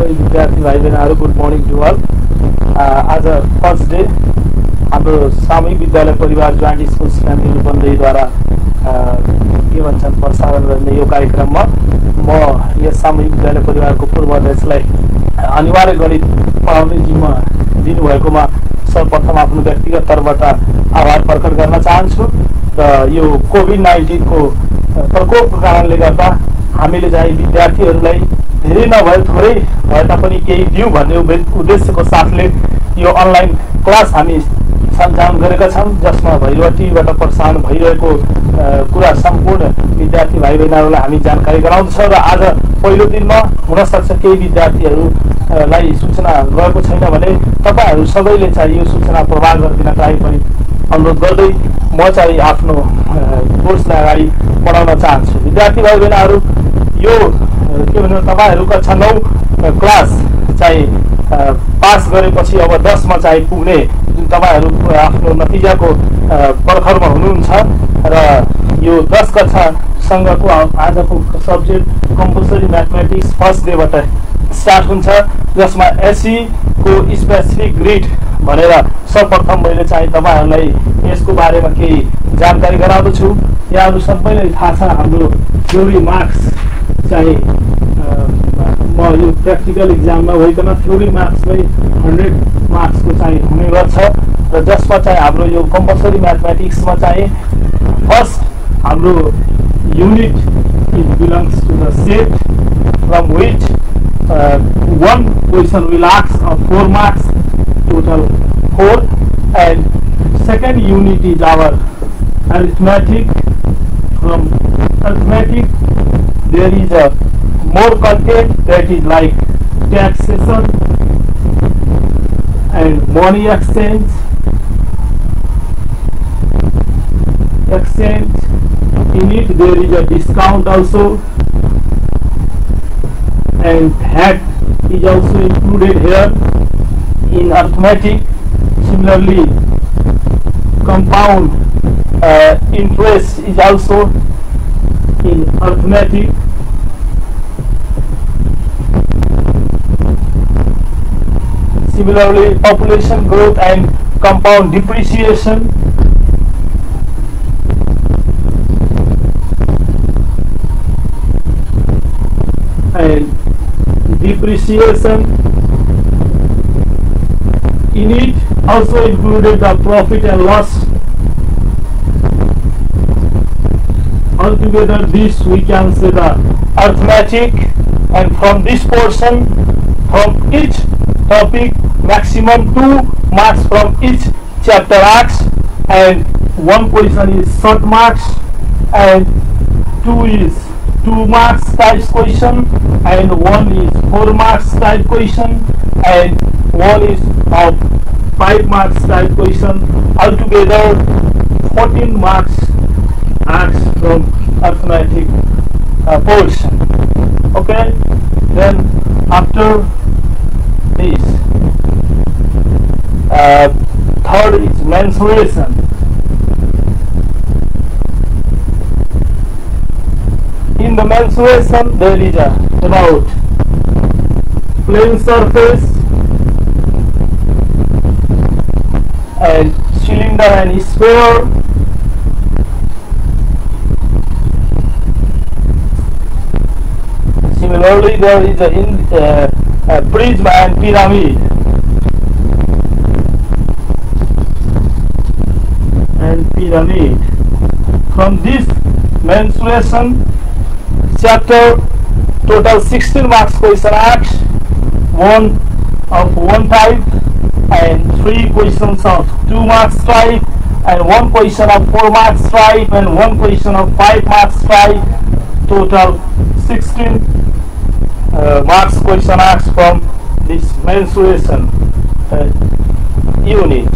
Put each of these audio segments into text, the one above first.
सबै विद्यार्थी भाइ बहिनीहरू गुड मर्निङ टु अल। आज फर्स्ट डे हाम्रो सामूहिक विद्यालय परिवार जोइन्ट स्कुल्स फ्यामिली रूपन्देहीद्वारा के भन्छन् प्रसारण गर्ने यो कार्यक्रममा म यस सामूहिक विद्यालय परिवारको पूर्व अध्यक्षलाई अनिवार्य गणित पढाउने जिम्मा दिनुभएकोमा सर्वप्रथम आफ्नो व्यक्तिगत तर्फबाट आभार प्रकट गर्न चाहन्छु र यो कोभिड-19 को प्रकोपको कारणले गर्दा हामीले चाहिँ विद्यार्थीहरूलाई धेरै नभए थोरै भए तापनि केही दिउँ भन्ने उद्देश्यको साथले यो अनलाइन क्लास हामी सञ्चालन गरेका छौँ, जसमा भैरवा टिभीबाट प्रसारण भइरहेको कुरा सम्पूर्ण विद्यार्थी भाइ बहिनीहरूलाई हामी जानकारी गराउँछौँ। र आज पहिलो दिनमा हुनसक्छ केही विद्यार्थीहरूलाई सूचना गएको छैन भने तपाईँहरू सबैले चाहिँ यो सूचना प्रवाह गरिदिनका लागि पनि अनुरोध गर्दै म चाहिँ आफ्नो कोर्सलाई अगाडि बढाउन चाहन्छु। विद्यार्थी भाइ बहिनीहरू यो के भन्नु तपाईँहरू कक्षा 9 क्लास चाहिँ पास गरेपछि अब 10 मा चाहिँ पुग्ने जुन तपाईँहरू आफ्नो नतिजाको पर्खरमा हुनुहुन्छ र यो 10 कक्षासँगको आजको सब्जेक्ट कम्पलसरी म्याथमेटिक्स फर्स्ट डेबाट स्टार्ट हुन्छ, जसमा एसई को स्पेसिफिक ग्रिड भनेर सर्वप्रथम मैले चाहिँ तपाईँहरूलाई यसको बारेमा केही जानकारी गराउँदछु। यहाँहरू सबैलाई थाहा छ हाम्रो थ्योरी मार्क्स चाहिँ म यो प्र्याक्टिकल इक्जाममा भइकन थ्योरी मार्क्समै 100 मार्क्सको चाहिँ हुने गर्छ र जसमा चाहिँ हाम्रो यो कम्पलसरी म्याथमेटिक्समा चाहिँ फर्स्ट हाम्रो unit it belongs to the set from which one question will ask of 4 marks, total 4, and second unit is our arithmetic. From arithmetic there is a more content, that is like taxation and money exchange. In it there is a discount also, and that is also included here in arithmetic. Similarly, compound interest is also in arithmetic. Similarly, population growth and compound depreciation. And depreciation, in it also included the profit and loss. Altogether this we can say the arithmetic, and from this portion, from each topic maximum 2 marks from each chapter asks, and 1 question is short marks, and 2 is 2 marks type question, and 1 is 4 marks type question, and 1 is of 5 marks type question. Altogether 14 marks asked from arithmetic portion. Okay, then after this third is mensuration. In the mensuration there is about plane surface and cylinder and sphere, similarly there is a prism and pyramid, From this mensuration chapter, total 16 marks question asked, 1 of 1 type and 3 questions of 2 marks type, and 1 question of 4 marks type, and 1 question of 5 marks type. Total 16 marks question asked from this mensuration unit.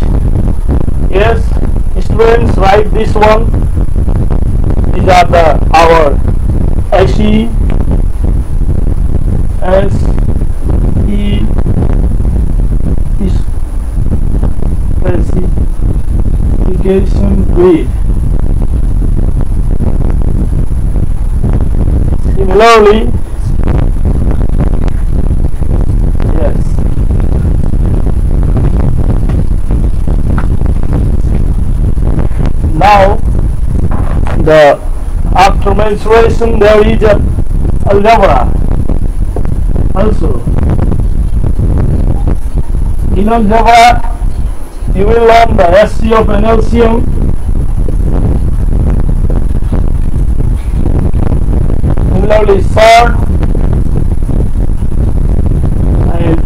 Yes, students, write this one. These are our SE, specification grid. Similarly, after mensuration there is a algebra also. In algebra you will learn the SC of an LCM, similarly sort, and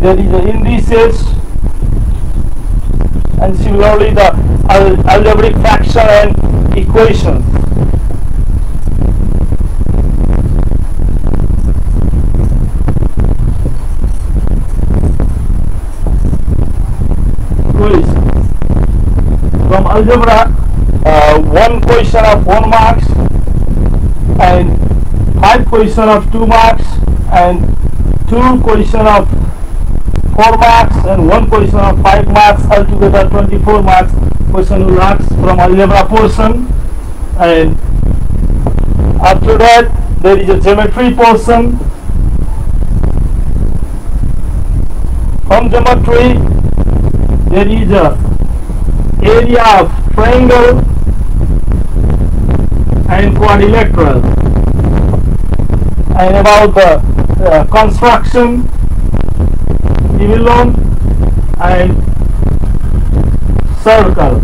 there is the indices, and similarly the algebraic fraction and equations. From algebra, one question of 1 marks, and 5 question of 2 marks, and 2 question of 4 marks, and 1 question of 5 marks, altogether 24 marks question will ask from algebra portion. And after that there is a geometry portion. From geometry there is a area of triangle and quadrilateral, and about the construction you will learn, and circle.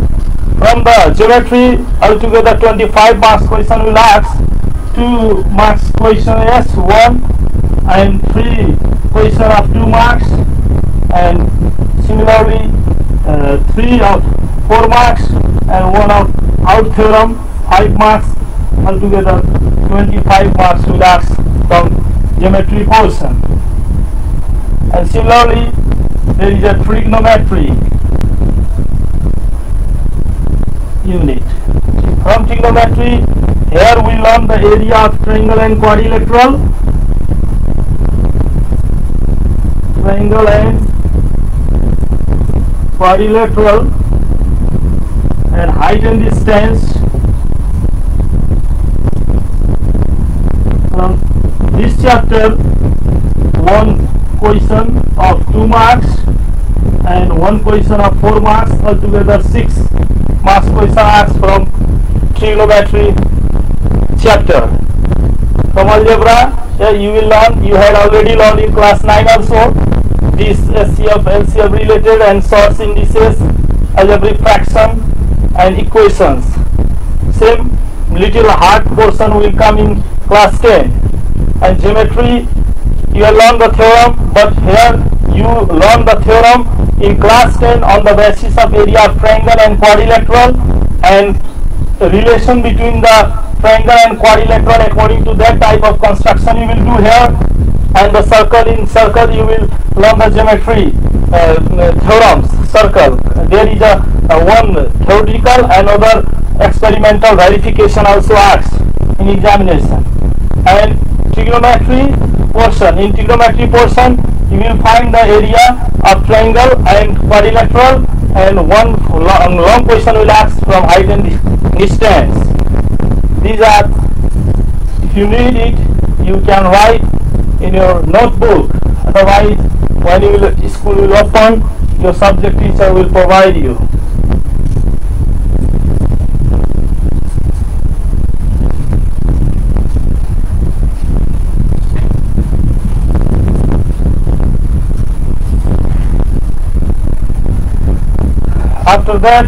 From the geometry altogether 25 marks question will ask. 2 marks question S1 and 3 question of 2 marks, and similarly 3 of 4 marks and 1 of out theorem 5 marks, altogether 25 marks will ask from geometry portion. And similarly there is a trigonometry unit. From trigonometry here we learn the area of triangle and quadrilateral, triangle and quadrilateral, and height and distance. From this chapter 1 question of 2 marks and 1 question of 4 marks, altogether 6 marks question asked from trigonometry chapter. From algebra you will learn, you had already learned in class 9 also, this SC of LCM related and sorts, indices, algebraic fraction and equations. Same little hard portion will come in class 10. And geometry you have learned the theorem, but here you learn the theorem in class 10 on the basis of area of triangle and quadrilateral, and relation between the triangle and quadrilateral according to that type of construction you will do here. And the circle, in circle you will learn the geometry theorems. Circle, there is a one theoretical and other experimental verification also asked in examination. And trigonometry portion, in trigonometry portion you will find the area of triangle and quadrilateral, and one long question will ask from height and distance. These are, if you need it you can write in your notebook, otherwise when school will open your subject teacher will provide you. After that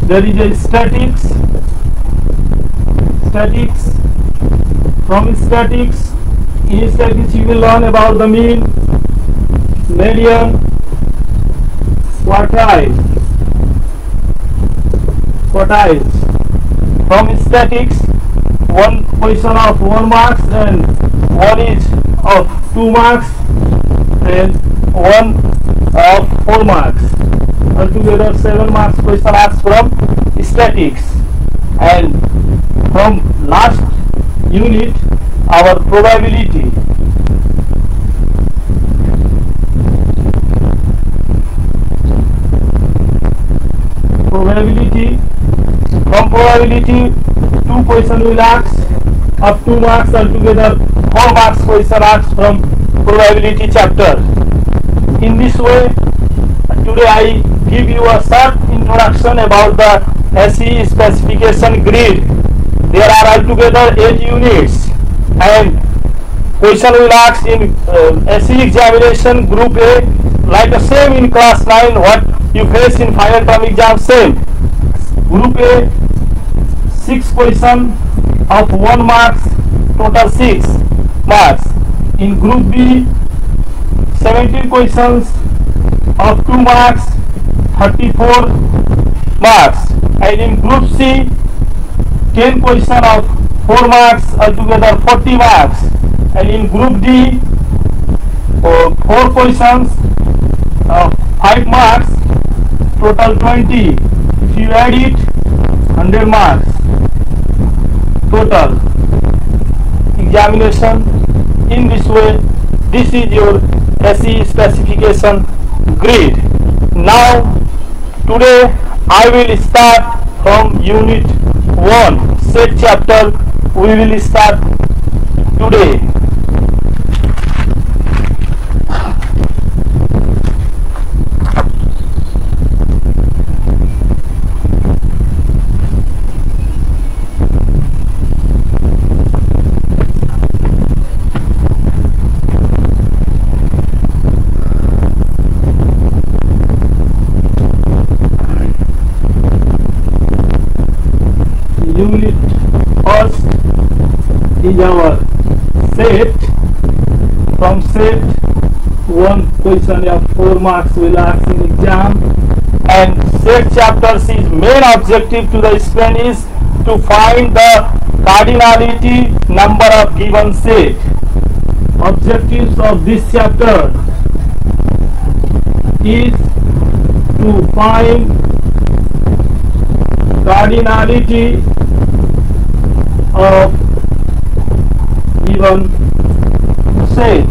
there is a statics. From statics, in statics you will learn about the mean, median, quartiles. From statics, one question of 1 marks and one is of 2 marks and 1 of 4 marks. Altogether 7 marks question asked from statics. And from last unit, our probability. From probability 2 question will ask of 2 marks, altogether 4 marks question asked from probability chapter. In this way, today I give you a short introduction about the SE specification grid there are altogether 8 units, and question will ask in SE examination group A like the same in class 9 what you face in final term exam, same. Group A 6 question of 1 marks, total 6 marks. In group B 17 questions of 2 marks, 34 marks, and in group C 10 question of 4 marks, altogether 40 marks, and in group D 4 questions of 5 marks, total 20. If you add it, 100 marks total. Examination in this way. This is your SE specification grid. Now today I will start from unit 1 set chapter. We will start today. Unit first is our set. From set 1 question of 4 marks will ask in exam, and set chapters is main objective to the student is to find the cardinality number of given set. Objectives of this chapter is to find cardinality of given set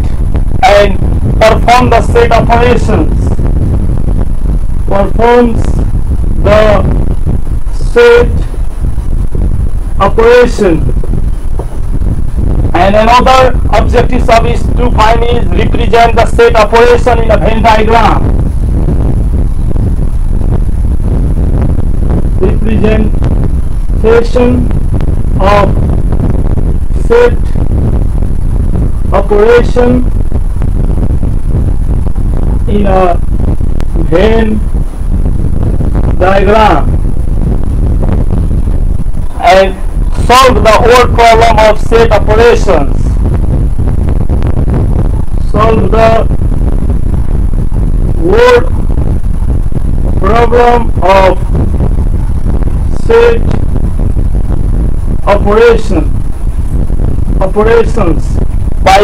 and perform the set operations. Performs the set operation. And another objective of is to find is represent the set operation in a Venn diagram. Representation of set operation in a Venn diagram, and solve the word problem of set operations. Solve the word problem of set operations by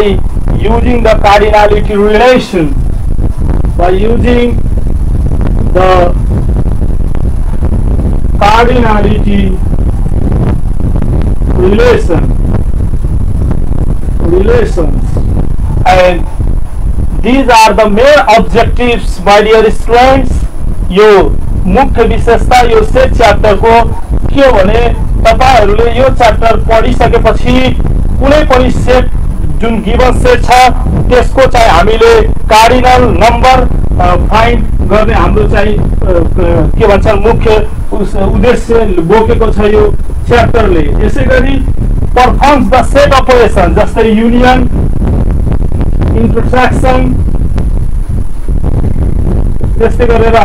using the cardinality relation. By using the cardinality relations, and these are the main objectives, my dear students. यो मुख्य विशेषता यो set chapter को के हो भने तपाईहरुले यो च्याप्टर पढिसकेपछि कुनै पनि सेट जुन गिवन सेट छ त्यसको चाहिँ हामीले कार्डिनल नम्बर फाइन्ड गर्ने हाम्रो चाहिँ के भन्छन् मुख्य उद्देश्य बोकेको छ यो च्याप्टरले। यसैगरी परफर्म्स द सेट अपरेसन जस्तै युनियन, इंटरसेक्शन, त्यस्तै गरेर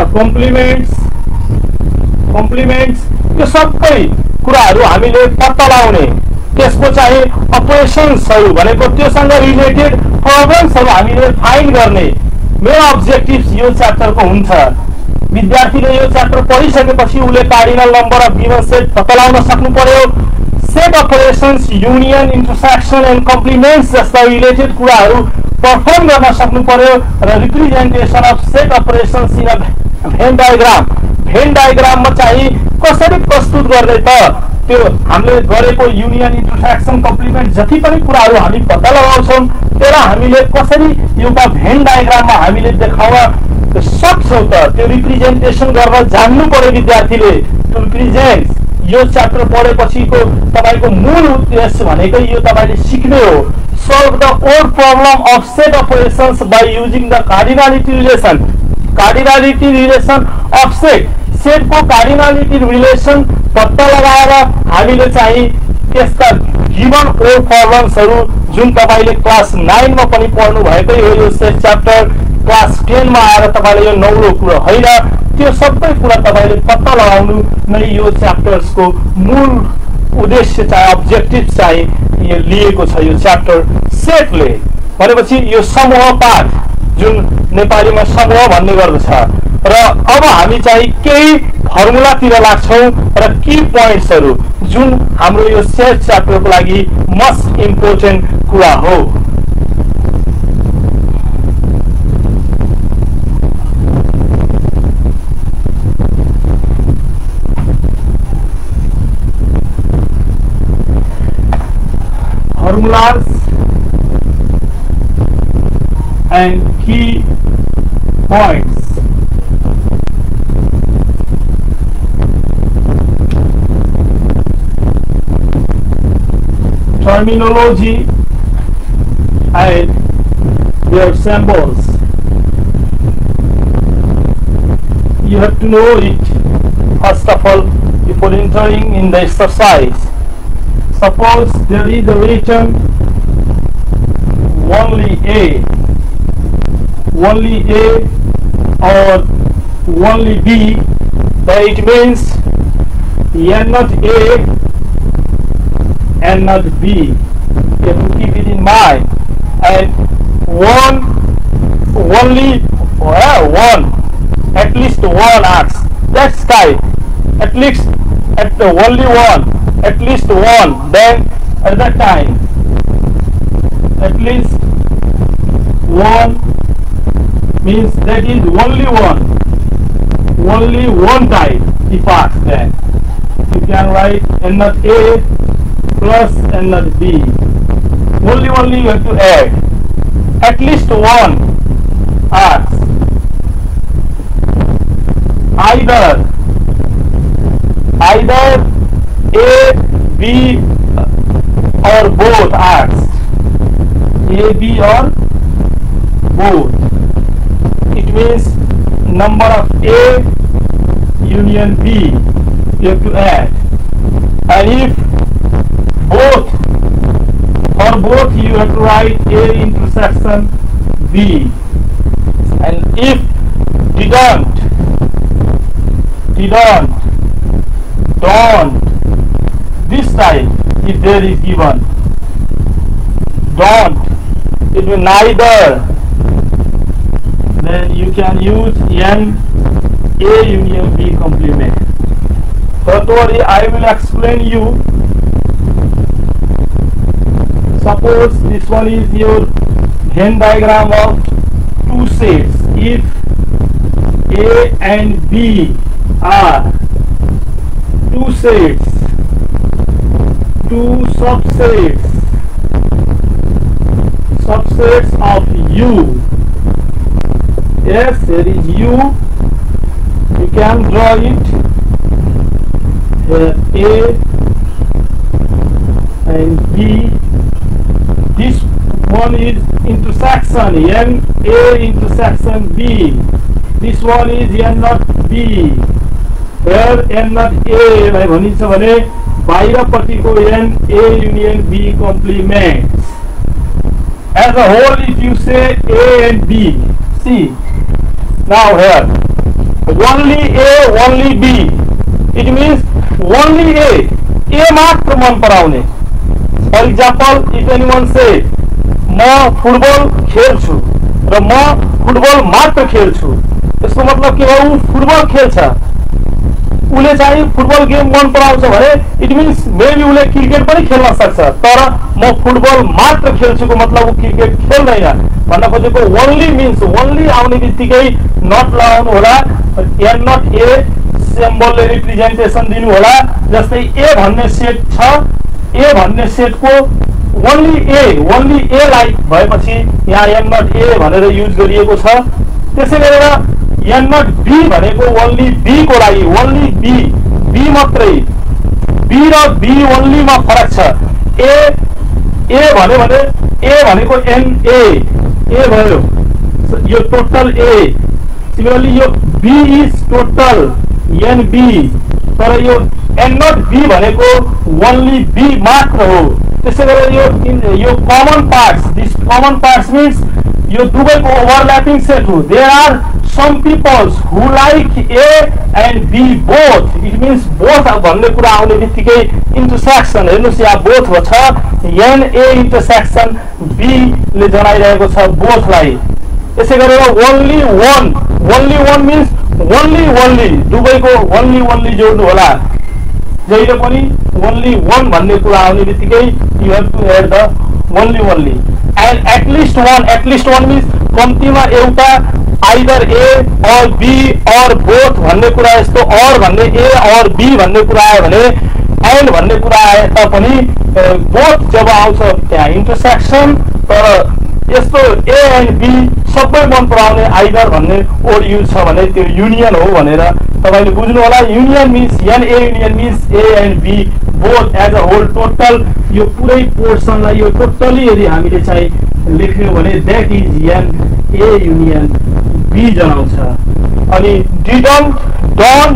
कम्प्लिमेन्ट्स यो सबै कुराहरू हामीले पत्ता लगाउने, त्यसको चाहिँ अपरेशन्सहरु भनेको त्योसँग रिलेटेड प्रब्लम्सहरु हामीले फाइन्ड गर्ने मेन अब्जेक्टिभ्स यो च्याप्टरको हुन्छ। विद्यार्थीले यो च्याप्टर पढिसकेपछि उले cardinal number of given set पत्ता लगाउन सक्नु पर्यो। Set operations, union, intersection and complements जस्ता रिलेटेड कुराहरू परफर्म गर्न सक्नु पर्यो र representation of set operations in a Venn डायग्राममा चाहिँ कसरी प्रस्तुत गर्ने त त्यो हामीले गरेको युनियन, इंटरसेक्शन, कम्प्लिमेन्ट जति पनि कुराहरू हामी पत्ता लगाउँछौं त्यसलाई हामीले कसरी एउटा भेन डायग्राममा हामीले देखाउन सक्छौं त त्यो रिप्रेजेन्टेसन गर्न जान्नु पर्यो विद्यार्थीले। टु रिप्रेजेन्ट यो च्याप्टर पढेपछिको तपाईको मूल उद्देश्य भनेको यो तपाईले सिक्ने हो। Solve the word problem of set operations by using the cardinality relation. Cardinality relation of set. Set को कार्डिनलिटी रिलेसन पत्ता लगाएर हामीले चाहिँ यसका गिवन ओल्ड फर्मन्सहरू जुन तपाईले क्लास 9 मा पनि पढ्नु भएकै हो, यो सेट च्याप्टर क्लास 10 मा आएर तपाईले यो नौलो कुरा हैन, त्यो सबै कुरा तपाईले पत्ता लगाउनु नै यो च्याप्टर्सको मूल उद्देश्य चाहिँ अब्जेक्टिभ चाहिँ यो लिएको छ यो च्याप्टर सेटले। भनेपछि यो समूह पाठ जुन नेपालीमा समूह भन्ने गर्दछ र अब हामी चाहिँ केही फर्मुलातिर लाग्छौं र की पोइन्ट्सहरू जुन हाम्रो यो सेट च्याप्टरको लागि मोस्ट इम्पोर्टेन्ट कुरा हो। Formulas and key points. Terminology and their symbols. You have to know it first of all before entering in the exercise. Suppose there is a written only A or only B, then it means N not A and not B. You have to keep it in mind. And only one, at least one acts. That's right. At least at the only one. At least one, then at that time at least one means that is only one type departs. Then you can write N not A plus N not B. Only you have to add at least one acts. Either A, B or both acts. A, B or both. It means number of A union B you have to add. And if for both you have to write A intersection B. And if don't, this type, if there is given don't, it will neither, then you can use N A union B complement. Don't worry, I will explain you. Suppose this one is your Venn diagram of two sets. If A and B are two sets, two subsets of U. Yes, there is U. You can draw it here, A and B. This one is intersection N A intersection B. This one is N not B. Here N not A लाई भनिन्छ भने बाहिरपट्टिको N A union B complements. As a whole, if you say A and B, see now here only A only B, it means only A मात्र मन पराउने. For example, if anyone say म football खेल्छु र म football मात्र खेल्छु, यसको मतलब के हो? उ फुटबल खेल्छ, उले चाहिँ फुटबल गेम मन पराउँछ भने इट मिन्स मेबी उले क्रिकेट पनि खेल्न सक्छ, तर म फुटबल मात्र खेल्छुको मतलब उ क्रिकेट खेल्दैन भन्न खोजेको. ओन्ली मिन्स ओन्ली आउने बित्तिकै नट लगाउनु होला, एन नट ए सिम्बलले रिप्रेजेन्टेसन दिनु होला. जस्तै ए भन्ने सेट छ, ए भन्ने सेटको ओन्ली ए लाई भएपछि यहाँ एन नट ए भनेर युज गरिएको छ. त्यसै गरेर एन नट बी भनेको ओन्ली बी को लागि ओन्ली बी मात्रै, बी र बी ओन्ली मा फरक छ. ए भन्यो भने ए भनेको एन ए भयो, यो टोटल ए. सिमिलरली यो B is total n B, तर यो एन नट बी भनेको ओन्ली बी मात्र हो। त्यसै गरेर यो common parts, this common parts means यो दुवैको ओभरल्यापिङ सेट हो। There are some peoples who like A and B both. It means both भन्ने कुरा आउने बित्तिकै इन्टरसेक्सन, हेर्नुहोस् यहाँ बोथ छ, एन ए इन्टरसेक्सन बी ले जनाइरहेको छ बोथलाई। त्यसै गरेर ओन्ली वान मिन्स ओन्ली दुवैको ओन्ली जोड्नु होला। जहिले पनि ओन्ली वान भन्ने कुरा आउने बित्तिकै you have to add the only and at least one means कम्तीमा एउटा either A or B or both भन्ने कुरा, यस्तो अर भन्ने ए अर बी भन्ने कुरा आयो भने, एन्ड भन्ने कुरा आए तापनि बोथ जब आउँछ त्यहाँ इन्टरसेक्सन, तर यस्तो ए एन्ड बी सबै मन पराउने आइदर भन्ने वर्ड युज छ भने त्यो युनियन हो भनेर तपाईले बुझ्नु होला। Union means n A union means A and B both as a whole total. यो पुरै पोर्सनलाई यो टोटली यदि हामीले चाहिँ लेख्यौँ भने that is n A union B जनाउँछ। अनि didn't, don't,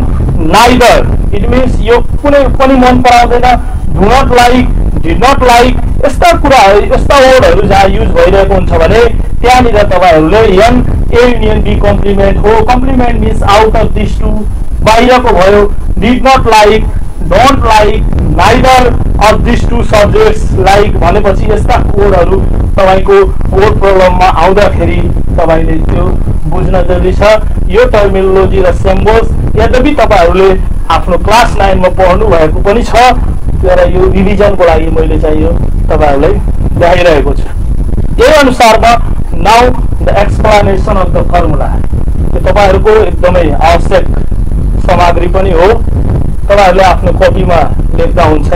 neither, it means यो कुनै पनि मन पराउँदैन, do not like, did not like, यस्ता कुराहरू, यस्ता वर्डहरू जहाँ युज भइरहेको हुन्छ भने त्यहाँनिर तपाईहरूले n A union B complement हो। Complement means out of this two, बाहिरको भयो। Did not like, don't like, neither of this two subjects like भनेपछि यस्ता वर्डहरू तपाईँको वर्ड प्रोब्लममा आउँदाखेरि तपाईँले त्यो बुझ्न जरुरी छ। यो टर्मिनोलोजी र सिम्बल्स यद्यपि तपाईँहरूले आफ्नो क्लास 9 मा पढ्नु भएको पनि छ, तर यो रिभिजनको लागि मैले चाहिँ यो तपाईहरूलाई देखाइरहेको छु। यही अनुसारमा now the explanation of the formula, यो तपाईहरूको एकदमै आवश्यक सामग्री पनि हो। तपाईहरूले आफ्नो कपीमा लेख्दा हुन्छ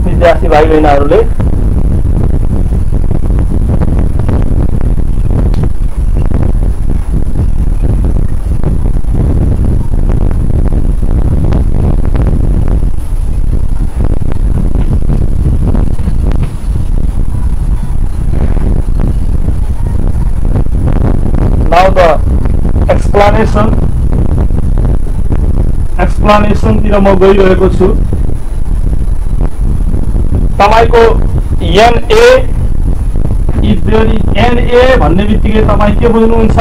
विद्यार्थी भाइ बहिनीहरूले। Now the explanation तिर म गइरहेको छु। तपाईको NA if there is NA भन्ने बित्तिकै तपाई के बुझ्नुहुन्छ?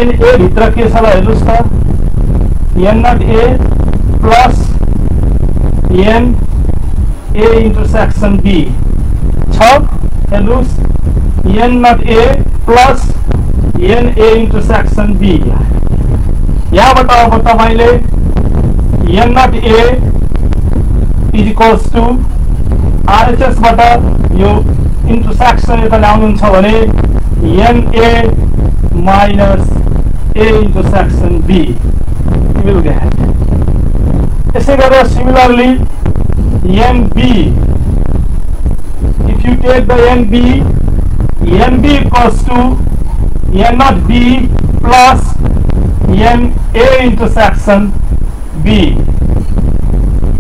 NA भित्र के छ हेर्नुस् त, N0A plus NA intersection B छ। हेर्नुस् N0A plus NA intersection B। यहाँबाट अब तपाईले N0A is equals to RHS बाट यो इन्टरसेक्सन यता ल्याउनुहुन्छ भने NA minus A intersection B you will get। यसै गरेर similarly NB, if you take the NB equals to N0B plus NA intersection B।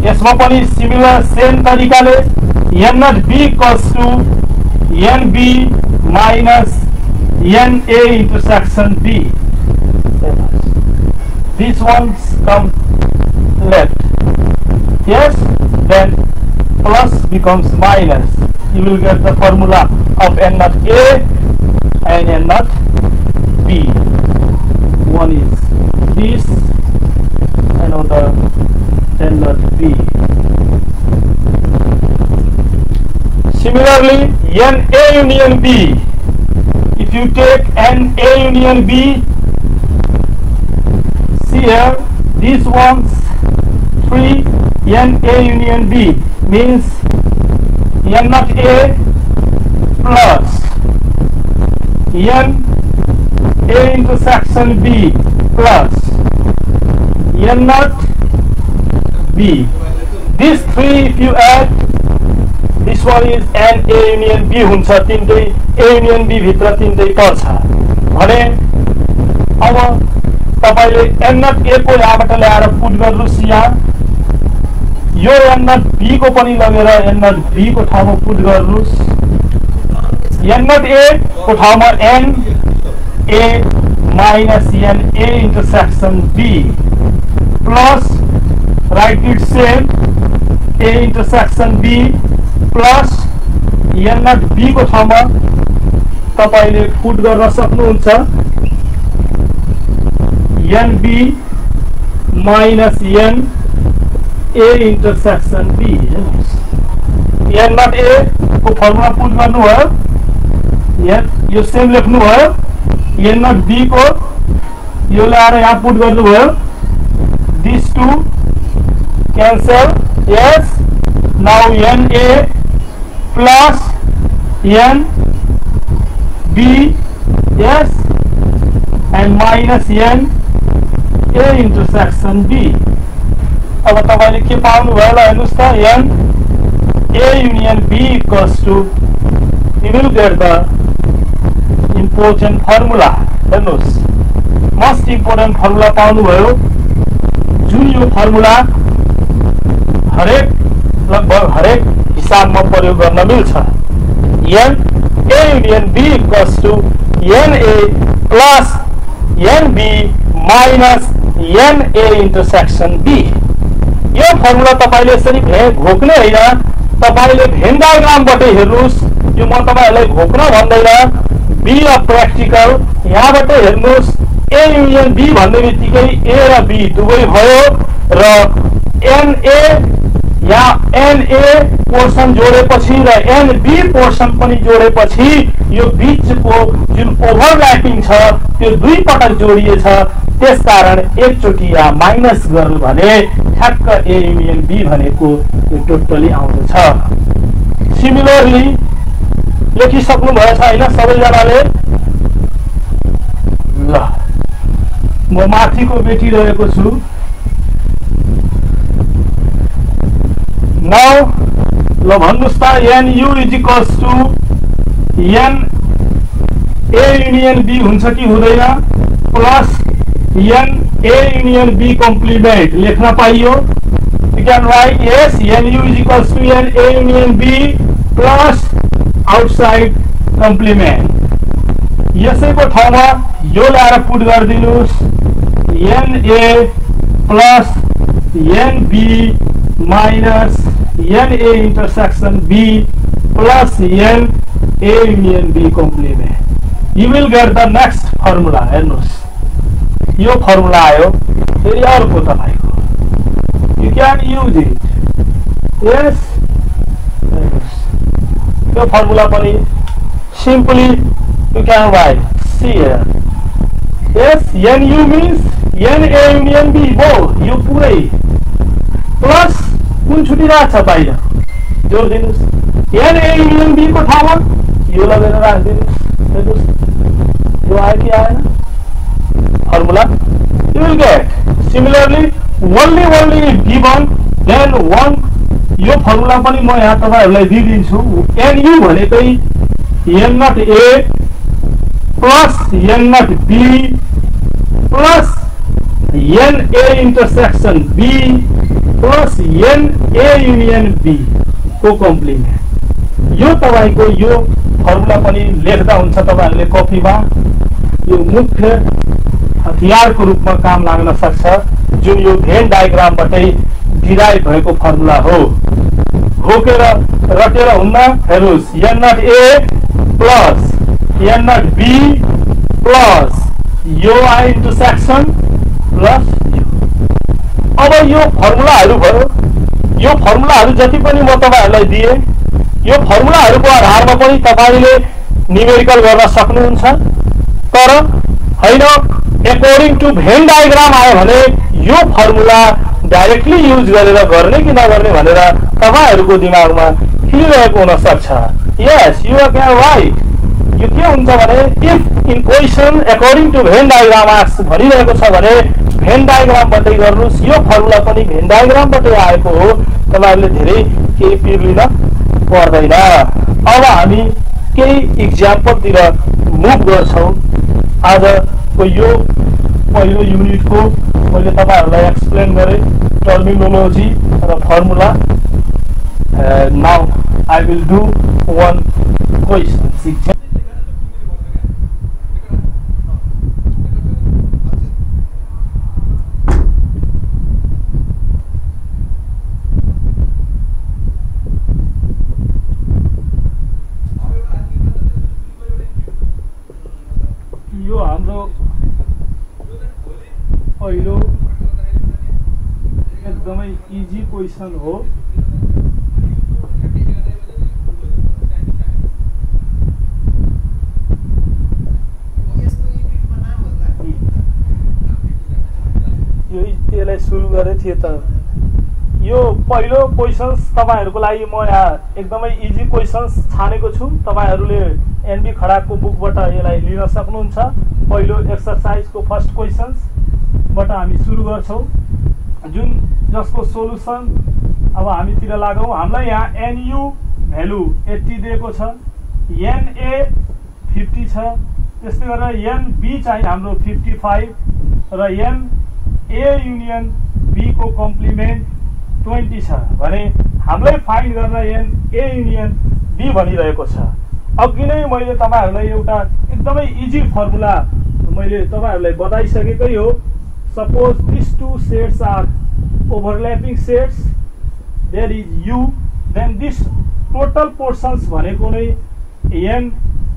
यसमा पनि सिमिलर सेम तरिकाले N0B equals to NB minus NA intersection B। These ones come left, yes, then plus becomes minus. You will get the formula of N0A and N0B. One is this, another N0B. Similarly, NA union B. If you take NA union B, see here, these ones 3 NA union B means N0A plus NA intersection B plus N0B. These 3 if you add, this one is NA union B हुन्छ। तीनटै A union B भित्र तीनटै पर्छ भने अब तपाईले N0A को यहाँबाट ल्याएर put गर्नुस्। यहाँ यो N0B को पनि लगेर N0B को ठाउँमा पुट गर्नुस्। N0A को ठाउँमा NA minus NA intersection B plus write it same. A intersection B plus n not B को ठाउँमा तपाईले पुट गर्न सक्नुहुन्छ NB minus n A intersection B. n not A को फर्मुला पुट गर्नु भयो, यो सेम लेख्नु भयो, n not B को यो ल्याएर यहाँ पुट गर्नु भयो, these two cancel. Yes, now NA plus NB, yes, and minus N A intersection B. अब तपाईले के पाउनु भयो ल हेर्नुस् त, N A union B equals to, you will get the important formula. हेर्नुस्, most important formula पाउनु भयो, जुन यो फर्मुला हरेक लगभग हरेक हिसाबमा प्रयोग गर्न मिल्छ। N A union B equals to NA plus NB minus NA intersection B. यो फर्मुला तपाईले यसरी घोक्ने हैन, तपाईले भेन डायग्रामबाटै हेर्नुस्, यो म तपाईहरुलाई घोक्न भन्दैन, बी अ प्र्याक्टिकल यहाँबाट हेर्नुस्, A union B भन्ने बित्तिकै A र B दुवै भयो र NA या NA पोर्सन जोडेपछि र NB पोर्सन पनि जोडेपछि यो बीचको जुन ओभरल्यापिङ छ त्यो दुई पटक जोडिएछ, त्यसकारण एकचोटी या माइनस गर्नु भने ठ्याक्क A युनियन B भनेको यो टोटली आउँछ। सिमिलरली लेखिसक्नु भएछ हैन सबैजनाले? ल म माथिको बेटी रहेको छु। Now, ल भन्नुस् त NU is equals to N A union B हुन्छ कि हुँदैन plus N A union B complement लेख्न पाइयो। You can write yes, NU is equals to N A union B plus outside complement. यसैको ठाउँमा यो ल्याएर put गरिदिनुस्, NA plus NB minus NA intersection B plus NA union B complement. You will get the next formula. हेर्नुस्, यो formula आयो, फेरि अर्को तपाईको। You can use it. Yes. यो फर्मुला पनि simply you can write. See here. Yes, NU means NA union B both. यो पुरै प्लस कुन छुटिरहेको छ बाहिर जोड दिनुस्, NA union B को ठाउँमा यो लगेर राखिदिनुस्। हेर्नुस् यो आयो कि आएन formula? You will get similarly only if given then one। यो फर्मुला पनि म यहाँ तपाईहरुलाई दिइदिन्छु। NU भनेकै N not A plus N not B plus NA intersection B plus NA union B को कम्प्लिमेन्ट। यो तपाईको यो फर्मुला पनि लेख्दा हुन्छ तपाईहरुले कपीमा, यो मुख्य हतियारको रूपमा काम लाग्न सक्छ, जुन यो भेन डायग्रामबाटै डिराइभ भएको फर्मुला हो। घोकेर रटेर हुन्न। हेर्नुस्, N not A plus N not B plus यो I intersection plus यो। अब यो फर्मुलाहरु भयो, यो फर्मुलाहरु जति पनि म तपाईहरुलाई दिए, यो फर्मुलाहरुको आधारमा पनि तपाईले न्यूमेरिकल गर्न सक्नुहुन्छ। तर हैन, अकॉर्डिंग टु भेन डायग्राम आयो भने यो फर्मुला डाइरेक्टली युज गरेर गर्ने कि नगर्ने भनेर तपाईहरुको दिमागमा खिलिरहेको हुन सक्छ। Yes, you can write. यो के हुन्छ भने if in question according to Venn diagram ask भनिरहेको छ भने भेन डायग्रामबाटै गर्नुस्। यो फर्मुला पनि भेन डायग्रामबाटै आएको हो, तपाईहरुले धेरै केही पिर लिन पर्दैन। अब हामी केही एक्जाम्पलतिर मुभ गर्छौं। आजको यो पहिलो युनिटको मैले तपाईहरुलाई एक्सप्लेन गरे टर्मिनोलोजी र formula. Now I will do one question. पहिलो एकदमै इजी क्वेशन हो। यसलाई सुरु गरेको थिएँ त। यो पहिलो क्वेशन्स तपाईहरुको लागि म यहाँ एकदमै इजी क्वेशन्स छानेको छु। तपाईहरुले एनबी खडाकको बुकबाट यसलाई लिन सक्नुहुन्छ। पहिलो एक्सरसाइजको फर्स्ट क्वेशन्स बाट हामी सुरु गर्छौं, जुन जसको सोलुसन अब हामीतिर लागौं। हामीलाई यहाँ एनयू भ्यालु 80 दिएको छ, एनए 50 छ, त्यस्तै गरेर एनबी चाहिँ हाम्रो 55 र एनए युनियन बी को कम्प्लिमेन्ट 20 छ भने हामीलाई फाइन्ड गर्न एनए युनियन बी भनिरहेको छ। अघि नै मैले तपाईहरुलाई एउटा एकदमै इजी फर्मुला मैले तपाईहरुलाई बताइसकेकै हो। Suppose these two sets are overlapping sets, there is u, then this total portions भनेको नै n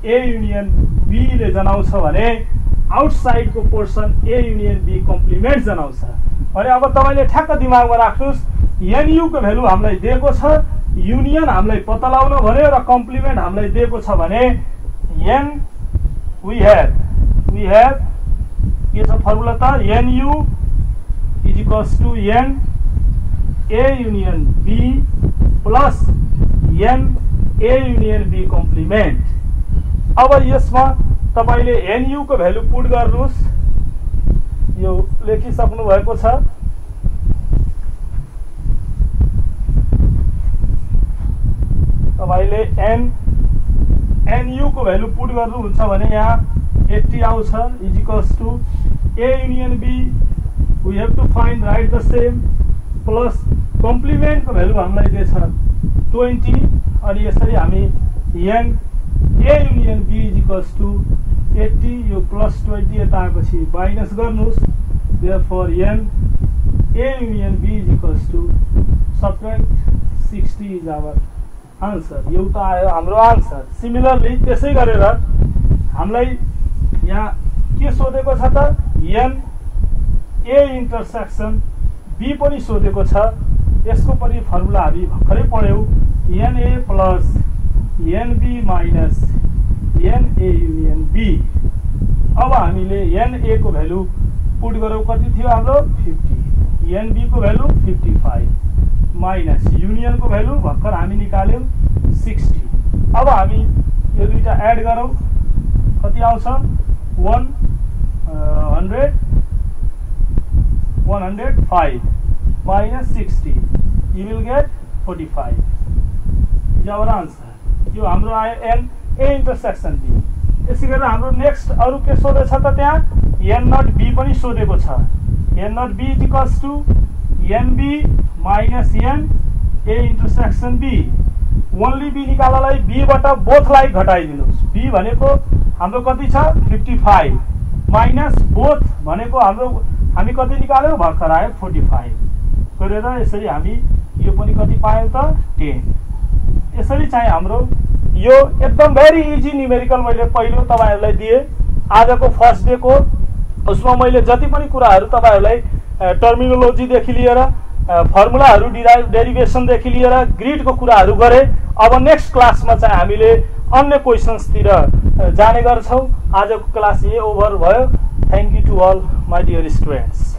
a union b ले जनाउँछ भने आउटसाइड को portion a union b complement जनाउँछ भने अब तपाईले ठ्याक्क दिमागमा राख्नुस् nu को भ्यालु हामीलाई दिएको छ, युनियन हामीलाई पत्ता लगाउन भन्यो र कम्प्लिमेन्ट हामीलाई दिएको छ भने n we have के छ फर्मुला त nu is equals to n a union b plus n a union b complement. अब यसमा तपाईले nu को भ्यालु पुट गर्नुस्, यो लेखिसक्नु भएको छ। तपाईले nu को भ्यालु पुट गर्नुहुन्छ भने यहाँ 80 आउँछ is equals to a union b, we have to find right the same, plus complement को भ्यालु हामीलाई दिएछ 20 अनि यसरी हामी n a union b is equals to 80 यो प्लस 20 यता आएपछि माइनस गर्नुस्, therefore n a union b is equals to subtract 60 is our answer. यो त आयो हाम्रो आन्सर। सिमिलरली त्यसै गरेर हामीलाई यहाँ के सोधेको छ त n a इन्टरसेक्सन b पनि सोधेको छ। यसको पनि फर्मुला हामी भर्खरै पढ्यौं, na plus nb minus na union b। अब हामीले na को भ्यालु पुट गरौँ, कति थियो हाम्रो 50, nb को भ्यालु 55 माइनस युनियन को भ्यालु भर्खर हामी निकाल्यौं 60। अब हामी यो दुईटा एड गरौँ, कति आउँछ 105 minus 60, you will get 45 is our answer। यो हाम्रो आयो n a इन्टरसेक्सन b। त्यसैगरी हाम्रो नेक्स्ट अरु के सोधेछ त त्यहाँ n नट b पनि सोधेको छ। n not b is equals to nb minus n a intersection b। Only b निकाल्नलाई b बाट बोथलाई घटाइदिनुस्। b भनेको हाम्रो कति छ 55 माइनस बोथ भनेको हाम्रो हामी कति निकाल्यौ भर्खर आयो 45 गरेर यसरी हामी यो पनि कति पायौ त 10। यसरी चाहिँ हाम्रो यो एकदम भेरी इजी न्यूमेरिकल मैले पहिलो तपाईहरुलाई दिए आजको फर्स्ट डे को। उसमा मैले जति पनि कुराहरु तपाईहरुलाई टर्मिनोलोजी देखि लिएर फर्मुलाहरु डेरिभेसन देखि लिएर ग्रिड को कुराहरु गरे। अब नेक्स्ट क्लासमा चाहिँ हामीले अन्य क्वेशन्स तिर जाने गर्छौं। आजको क्लास यही ओभर भयो। Thank you to all my dear students.